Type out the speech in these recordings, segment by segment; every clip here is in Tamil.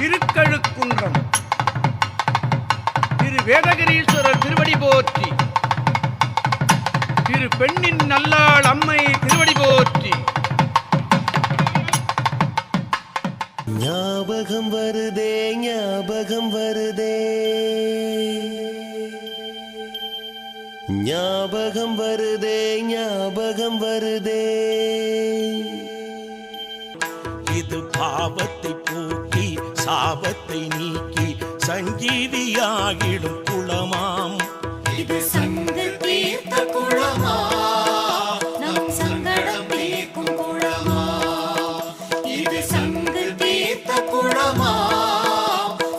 திருக்கழுக்குன்றம் திரு வேதகிரீஸ்வரர் திருவடி போற்றி. திரு பெண்ணின் நல்லாள் அம்மை திருவடி போற்றி. ஞாபகம் வருதே ஞாபகம் வருதே ஞாபகம் வருதே ஞாபகம் வருதே. இது பாவத்தை போக்கி சாபத்தை நீக்கி சஞ்சீவியாகிடும் குளமாம். இது சங்கு தீர்த்த குளமா, நம் சங்கடம் தீர்க்கும் குளமா. இது சங்கு தீர்த்த குளமா,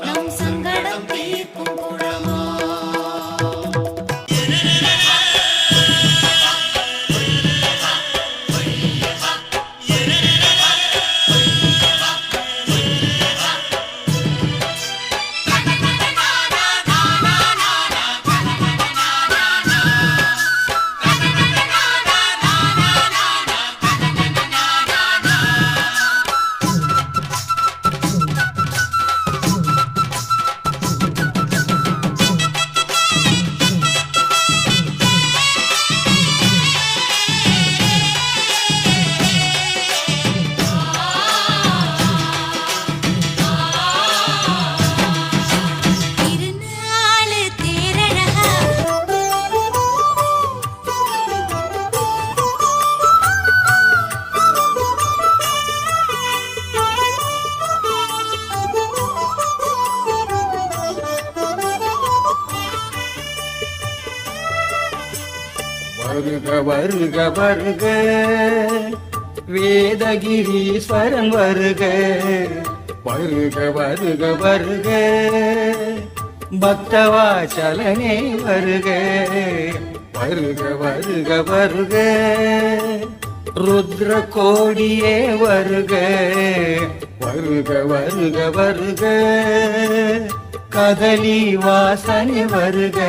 நம் சங்கடம் தீர்க்கும் குளமா. வருக வருக வருக வேதகிரீஸ்வரன் வருக. வருக வருக வருக பக்தவாசலனே வருக. வருக வருக வருக ருத்ர கோடியே வருக. வருக வருக வருக கதலி வாசனை வருக.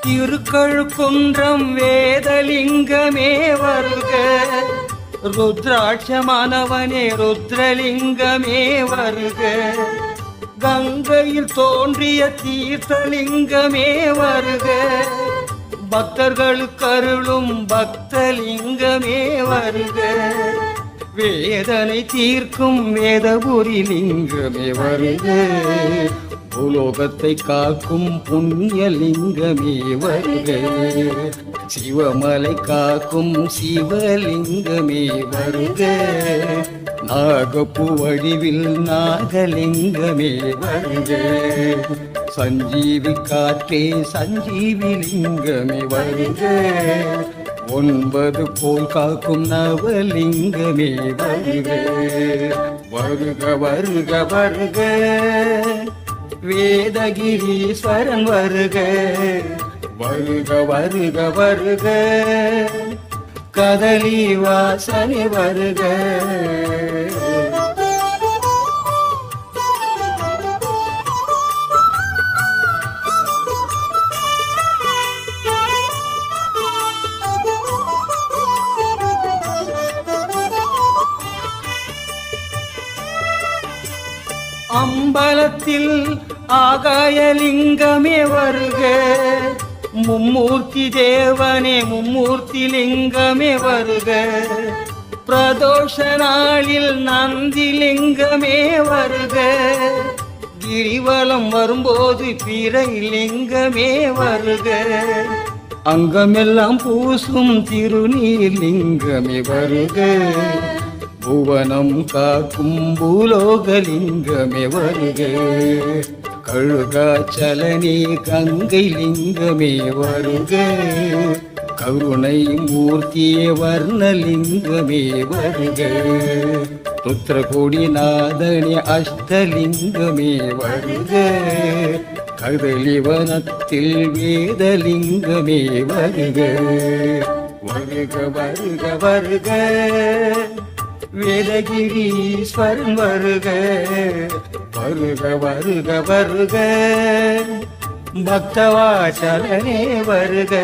திருக்கழுக்குன்றம் வேதலிங்கமே வருக. ருத்ராட்சமானவனே ருத்ரலிங்கமே வருக. கங்கையில் தோன்றிய தீர்த்தலிங்கமே வருக. பக்தர்களுக்கு அருளும் பக்தலிங்கமே வருக. வேதனை தீர்க்கும் வேதபுரி லிங்கமே வருக. பூலோகத்தை காக்கும் புண்ணியலிங்கமே வருக. சிவமலை காக்கும் சிவலிங்கமே வருக. நாகப்பூ வடிவில் நாகலிங்கமே வருக. சஞ்சீவி காற்றே சஞ்சீவி லிங்கமே வருக. 9 போல் காக்கும் நவலிங்கமே வருக. வருக வருக வருக வேதகிரீஸ்வரன் வருக. வருக வருக வருக கதலி வாசனை வருக. அம்பலத்தில் ஆகாயலிங்கமே வருக. மும்மூர்த்தி தேவனே மும்மூர்த்தி லிங்கமே வருக. பிரதோஷ நாளில் நந்திலிங்கமே வருக. கிரிவலம் வரும்போது பிறை லிங்கமே வருக. அங்கமெல்லாம் பூசும் திருநீர்லிங்கமே வருக. புவனம் காக்கும் பூலோகலிங்கமே வருக. கழுகாச்சலனே கங்கை லிங்கமே வருக. கருணை மூர்த்தியே வர்ணலிங்கமே வருக. ருத்ரகோடி நாதனே அஷ்டலிங்கமே வருக. கதலி வனத்தில் வேதலிங்கமே வருக. வருக வருக வருக வேதகிரீஸ்வரன் வருக. வருக வருக வருக பக்தவாசலனே வருக.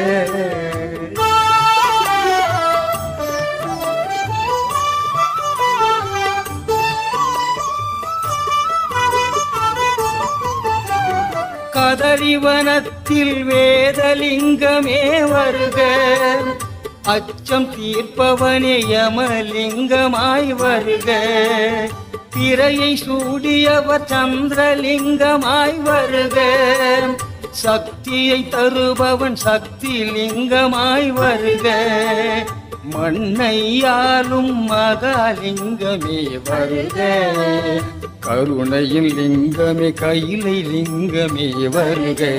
கதறிவனத்தில் வேதலிங்கமே வருக. அச்சம் தீர்ப்பவனே யமலிங்கமாய் வருக. பிறையை சூடியவர் சந்திரலிங்கமாய் வருக. சக்தியை தருபவன் சக்தி லிங்கமாய் வருக. மண்ணையாலும் மகாலிங்கமே வருக. கருணையின் லிங்கமே கைலை லிங்கமே வருக.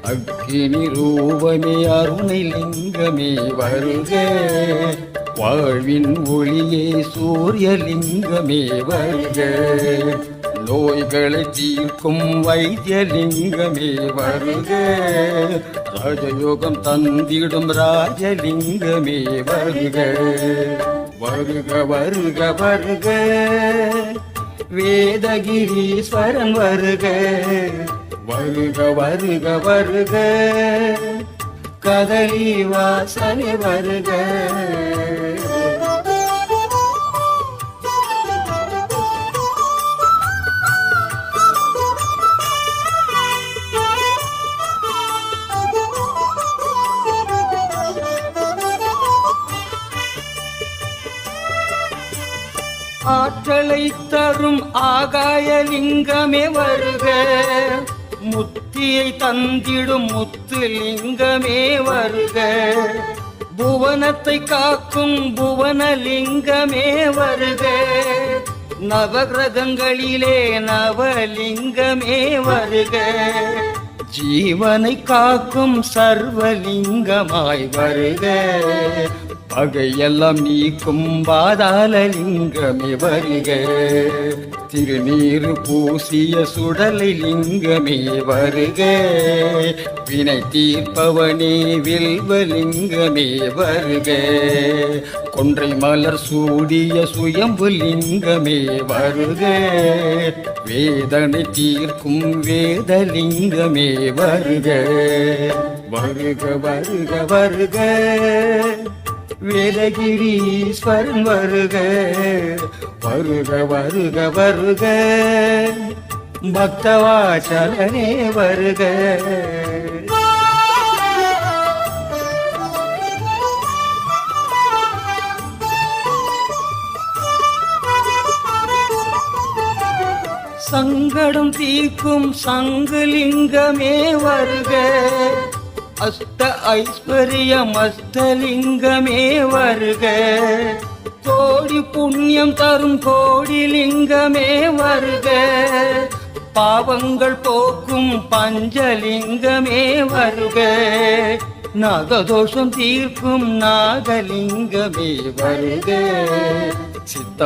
அக்கினி ரூபமே அருணை லிங்கமே வருக. வாழ்வின் ஒளியே சூரியலிங்கமே வருக. நோய்களை தீர்க்கும் வைத்தியலிங்கமே வருக. ராஜயோகம் தந்திடும் ராஜலிங்கமே வருக. வருக வருக வருக. வேதகிரீஸ்வரன் வருக. வருக வருக வருக. கதலி வாசனை வருக. ஆற்றலை தரும் ஆகாயலிங்கமே வருக. முத்தியை தந்திடும் முத்துலிங்கமே வருக. புவனத்தை காக்கும் புவனலிங்கமே வருக. நவகிரகங்களிலே நவலிங்கமே வருக. ஜீவனை காக்கும் சர்வலிங்கமாய் வருக. பகையெல்லாம் நீக்கும் பாதாளலிங்கமே வருக. திருநீர் பூசிய சுடலை லிங்கமே வருக. வினை தீர்ப்பவனே வில்வலிங்கமே வருக. கொன்றை மலர் சூடிய சுயம்பு லிங்கமே வருக. வேதனை தீர்க்கும் வேதலிங்கமே வருக. வருக வருக வருக. வேதகிரீஸ்வரன் வருக. வருக வருக வருக. பக்தவாசலனே வருக. சங்கடம் தீர்க்கும் சங்குலிங்கமே வருக. அஷ்ட ஐஸ்வர்யம் அஷ்டலிங்கமே வருக. கோடி புண்ணியம் தரும் கோடிலிங்கமே வருக. பாவங்கள் போக்கும் பஞ்சலிங்கமே வருக. நாகதோஷம் தீர்க்கும் நாகலிங்கமே வருக. சித்தம்